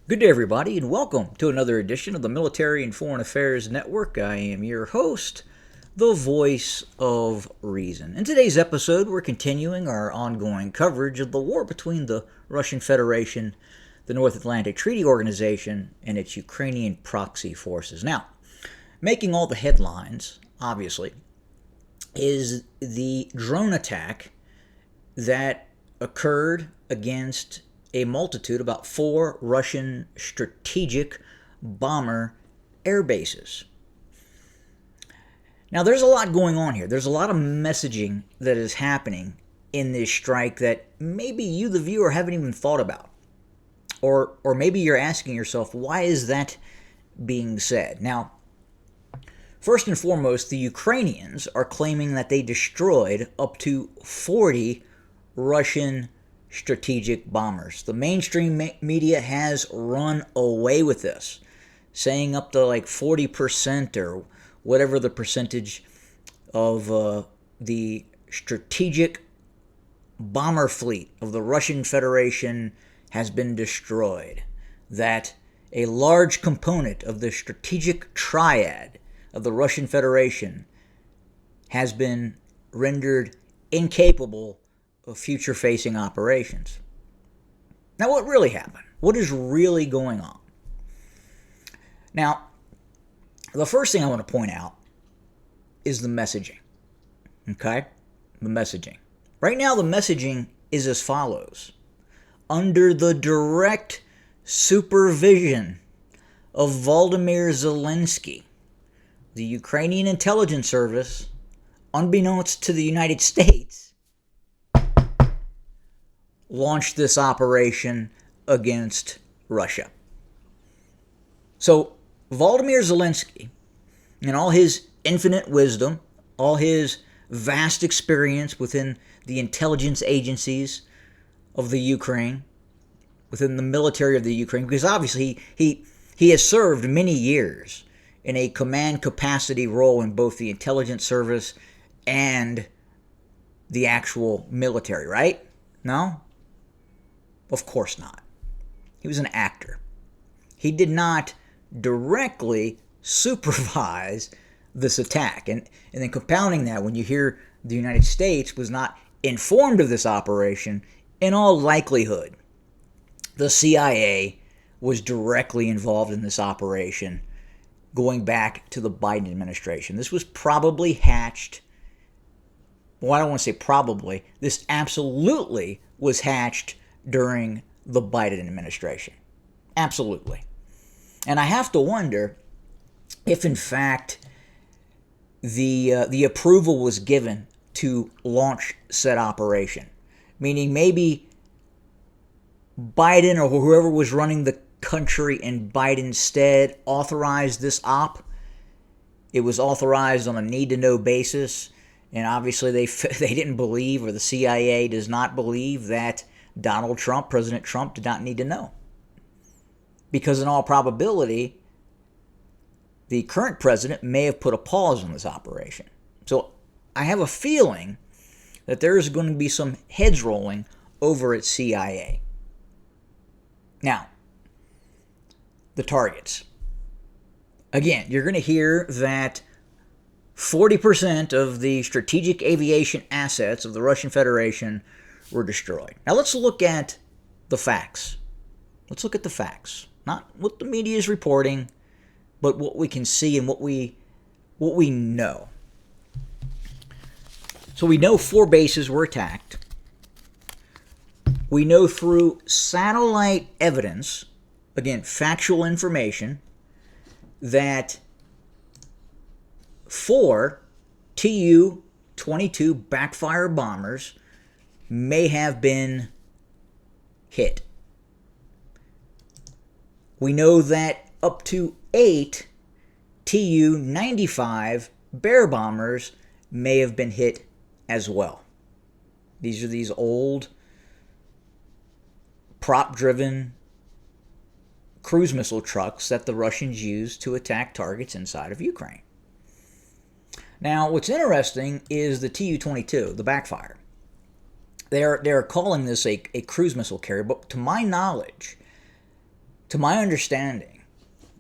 Good day, everybody, and welcome to another edition of the Military and Foreign Affairs Network. I am your host, the voice of reason. In today's episode, we're continuing our ongoing coverage of the war between the Russian Federation, the North Atlantic Treaty Organization, and its Ukrainian proxy forces. Now, making all the headlines, obviously, is the drone attack that occurred against a multitude, about 4 Russian strategic bomber air bases. Now, there's a lot going on here. There's a lot of messaging that is happening in this strike that maybe you, the viewer, haven't even thought about. Or maybe you're asking yourself, why is that being said? Now, first and foremost, the Ukrainians are claiming that they destroyed up to 40 Russian strategic bombers. The mainstream media has run away with this, saying up to like 40% or whatever the percentage of the strategic bomber fleet of the Russian Federation has been destroyed. That a large component of the strategic triad of the Russian Federation has been rendered incapable of future-facing operations. Now, what really happened? What is really going on? Now, the first thing I want to point out is the messaging. Okay? The messaging. Right now, the messaging is as follows. Under the direct supervision of Volodymyr Zelensky, the Ukrainian intelligence service, unbeknownst to the United States, launched this operation against Russia. So, Volodymyr Zelensky, in all his infinite wisdom, all his vast experience within the intelligence agencies of the Ukraine, within the military of the Ukraine, because obviously he has served many years in a command capacity role in both the intelligence service and the actual military, right? No? Of course not. He was an actor. He did not directly supervise this attack. And then compounding that, when you hear the United States was not informed of this operation, in all likelihood, the CIA was directly involved in this operation going back to the Biden administration. This was probably hatched. Well, I don't want to say probably. This absolutely was hatched during the Biden administration. Absolutely. And I have to wonder if, in fact, the approval was given to launch said operation. Meaning maybe Biden or whoever was running the country in Biden's stead authorized this op. It was authorized on a need-to-know basis. And obviously they didn't believe, or the CIA does not believe, that Donald Trump, President Trump, did not need to know. Because in all probability, the current president may have put a pause on this operation. So I have a feeling that there is going to be some heads rolling over at CIA. Now, the targets. Again, you're going to hear that 40% of the strategic aviation assets of the Russian Federation were destroyed. Now let's look at the facts. Let's look at the facts. Not what the media is reporting, but what we can see and what we know. So we know 4 bases were attacked. We know through satellite evidence, again, factual information, that 4 Tu-22 backfire bombers may have been hit. We know that up to 8 Tu-95 Bear bombers may have been hit as well. These are these old prop-driven cruise missile trucks that the Russians use to attack targets inside of Ukraine. Now, what's interesting is the Tu-22, the backfire. They're calling this a cruise missile carrier, but to my knowledge, To my understanding,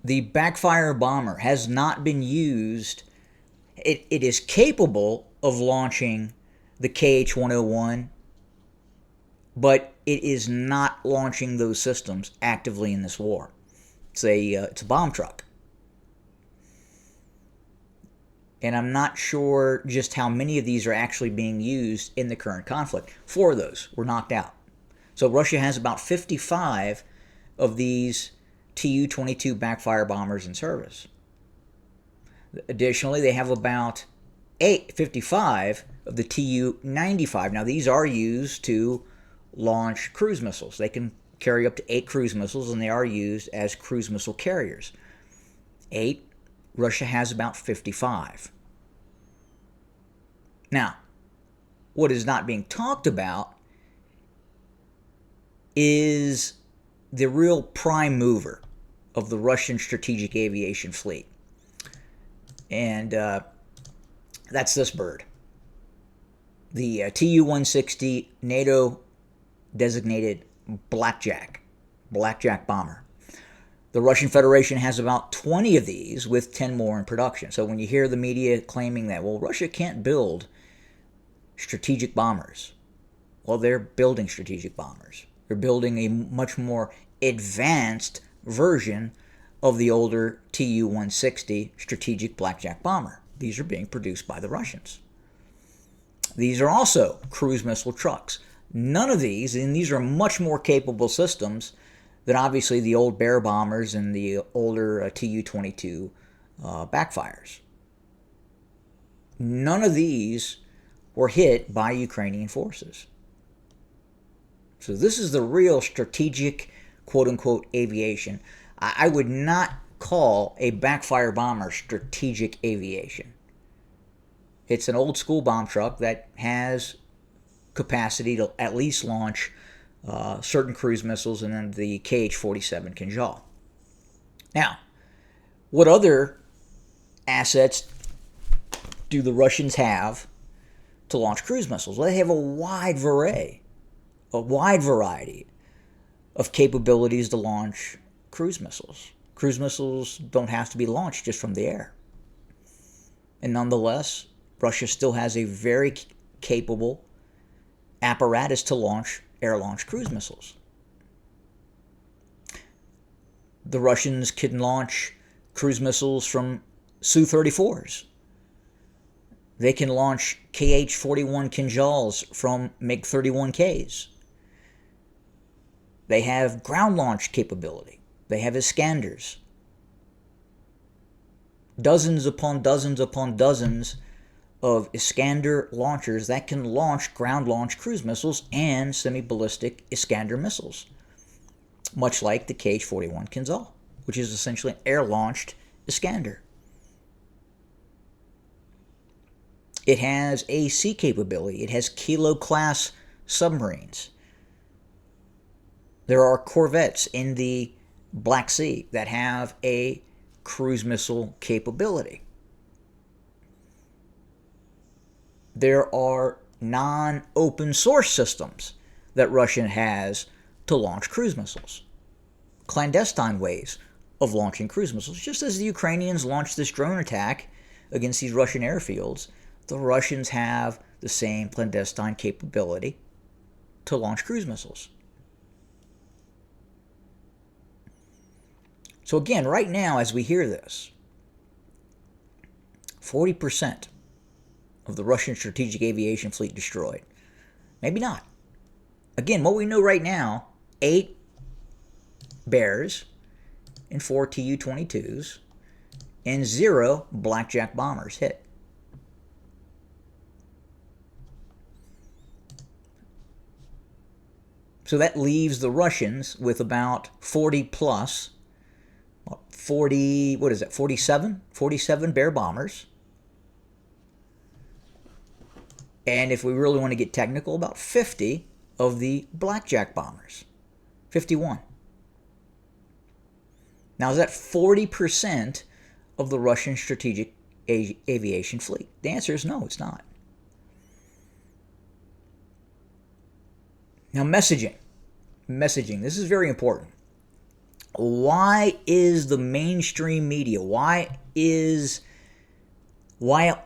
the backfire bomber has not been used. It is capable of launching the KH-101, but it is not launching those systems actively in this war. It's a bomb truck. And I'm not sure just how many of these are actually being used in the current conflict. 4 of those were knocked out. So Russia has about 55 of these Tu-22 backfire bombers in service. Additionally, they have about 55 of the Tu-95. Now, these are used to launch cruise missiles. They can carry up to 8 cruise missiles, and they are used as cruise missile carriers. 8. Russia has about 55. Now, what is not being talked about is the real prime mover of the Russian strategic aviation fleet. And that's this bird. The Tu-160 NATO-designated Blackjack bomber. The Russian Federation has about 20 of these, with 10 more in production. So when you hear the media claiming that, well, Russia can't build strategic bombers, well, they're building strategic bombers. They're building a much more advanced version of the older Tu-160 strategic Blackjack bomber. These are being produced by the Russians. These are also cruise missile trucks. None of these, and these are much more capable systems than obviously the old Bear bombers and the older Tu-22 backfires. None of these were hit by Ukrainian forces. So this is the real strategic, quote-unquote, aviation. I would not call a backfire bomber strategic aviation. It's an old-school bomb truck that has capacity to at least launch certain cruise missiles and then the KH-47 Kinjal. Now, what other assets do the Russians have to launch cruise missiles? Well, they have a wide variety of capabilities to launch cruise missiles. Cruise missiles don't have to be launched just from the air. And nonetheless, Russia still has a very capable apparatus to launch air-launched cruise missiles. The Russians can launch cruise missiles from Su-34s. They can launch KH-41 Kinjals from MiG-31Ks. They have ground launch capability. They have Iskanders. Dozens upon dozens upon dozens of Iskander launchers that can launch ground-launched cruise missiles and semi-ballistic Iskander missiles, much like the KH-41 Kinjal, which is essentially an air-launched Iskander. It has a sea capability. It has Kilo-class submarines. There are corvettes in the Black Sea that have a cruise missile capability. There are non-open source systems that Russia has to launch cruise missiles. Clandestine ways of launching cruise missiles. Just as the Ukrainians launched this drone attack against these Russian airfields, the Russians have the same clandestine capability to launch cruise missiles. So again, right now, as we hear this, 40% of the Russian strategic aviation fleet destroyed. Maybe not. Again, what we know right now, 8 Bears and 4 Tu-22s and 0 Blackjack bombers hit. So that leaves the Russians with about 40 plus, 47 Bear bombers. And if we really want to get technical, about 50 of the Blackjack bombers. 51. Now, is that 40% of the Russian strategic aviation fleet? The answer is no, it's not. Now, messaging. This is very important. Why is the mainstream media, why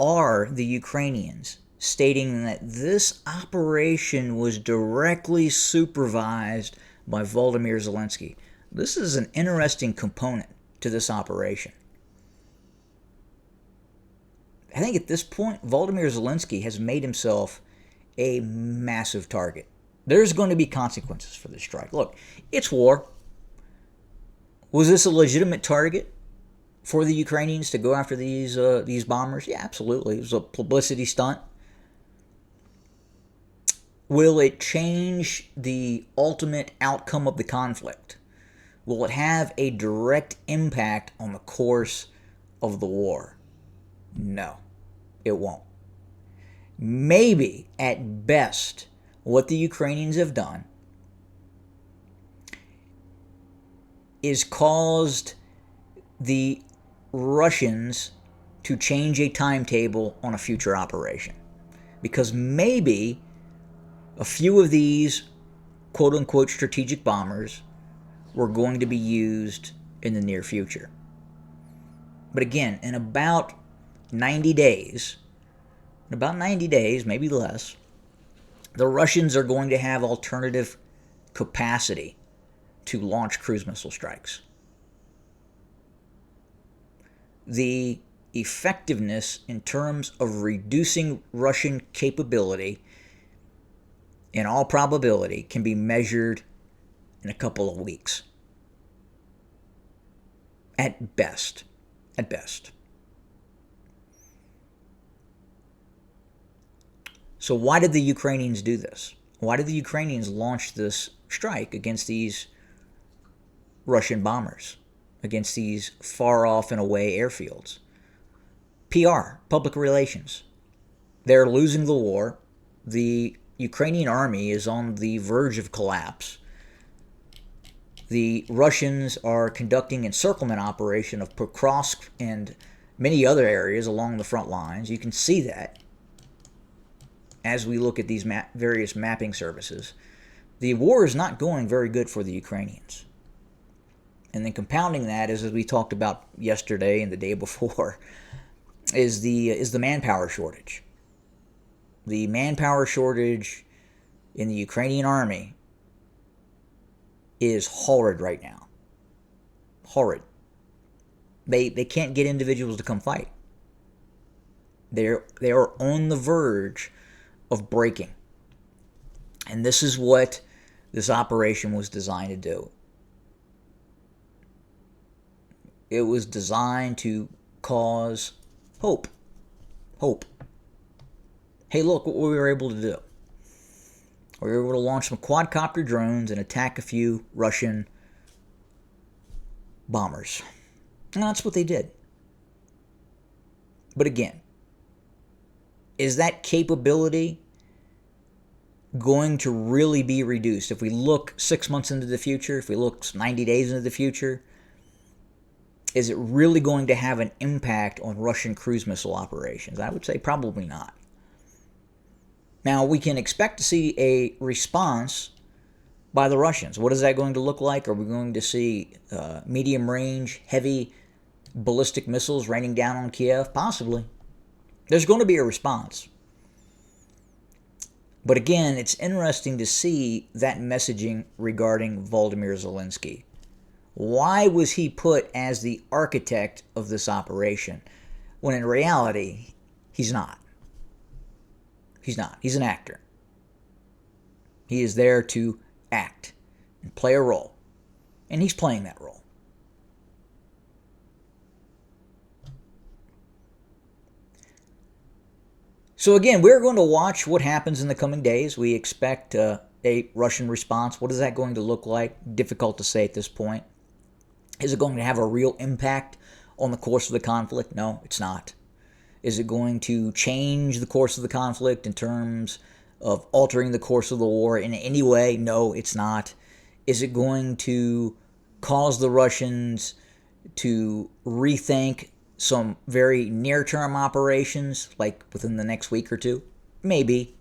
are the Ukrainians stating that this operation was directly supervised by Volodymyr Zelensky? This is an interesting component to this operation. I think at this point, Volodymyr Zelensky has made himself a massive target. There's going to be consequences for this strike. Look, it's war. Was this a legitimate target for the Ukrainians to go after these bombers? Yeah, absolutely. It was a publicity stunt. Will it change the ultimate outcome of the conflict? Will it have a direct impact on the course of the war? No, it won't. Maybe, at best, what the Ukrainians have done is caused the Russians to change a timetable on a future operation. Because maybe a few of these quote unquote strategic bombers were going to be used in the near future. But again, in about 90 days, maybe less, the Russians are going to have alternative capacity to launch cruise missile strikes. The effectiveness in terms of reducing Russian capability, in all probability, can be measured in a couple of weeks. At best. At best. So why did the Ukrainians do this? Why did the Ukrainians launch this strike against these Russian bombers, against these far off and away airfields? PR, public relations. They're losing the war. The Ukrainian army is on the verge of collapse. The Russians are conducting encirclement operation of Pokrovsk and many other areas along the front lines. You can see that as we look at these various mapping services. The war is not going very good for the Ukrainians. And then compounding that, as we talked about yesterday and the day before, is the manpower shortage. The manpower shortage in the Ukrainian army is horrid right now. Horrid. They can't get individuals to come fight. They are on the verge of breaking. And this is what this operation was designed to do. It was designed to cause hope. Hope. Hey, look what we were able to do. We were able to launch some quadcopter drones and attack a few Russian bombers. And that's what they did. But again, is that capability going to really be reduced? If we look 6 months into the future, if we look 90 days into the future, is it really going to have an impact on Russian cruise missile operations? I would say probably not. Now, we can expect to see a response by the Russians. What is that going to look like? Are we going to see medium-range, heavy ballistic missiles raining down on Kiev? Possibly. There's going to be a response. But again, it's interesting to see that messaging regarding Volodymyr Zelensky. Why was he put as the architect of this operation when in reality, he's not? He's not. He's an actor. He is there to act and play a role. And he's playing that role. So again, we're going to watch what happens in the coming days. We expect a Russian response. What is that going to look like? Difficult to say at this point. Is it going to have a real impact on the course of the conflict? No, it's not. Is it going to change the course of the conflict in terms of altering the course of the war in any way? No, it's not. Is it going to cause the Russians to rethink some very near-term operations, like within the next week or two? Maybe.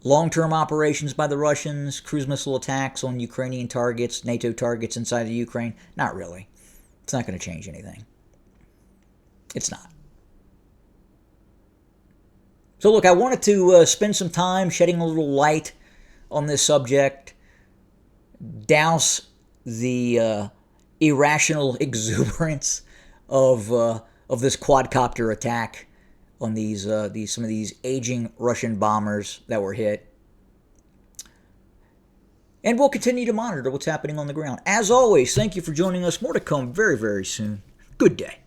long-term operations by the Russians, cruise missile attacks on Ukrainian targets, NATO targets inside of Ukraine? Not really. It's not going to change anything. It's not. So look, I wanted to spend some time shedding a little light on this subject, douse the irrational exuberance of this quadcopter attack on these some of these aging Russian bombers that were hit. And we'll continue to monitor what's happening on the ground. As always, thank you for joining us. More to come very, very soon. Good day.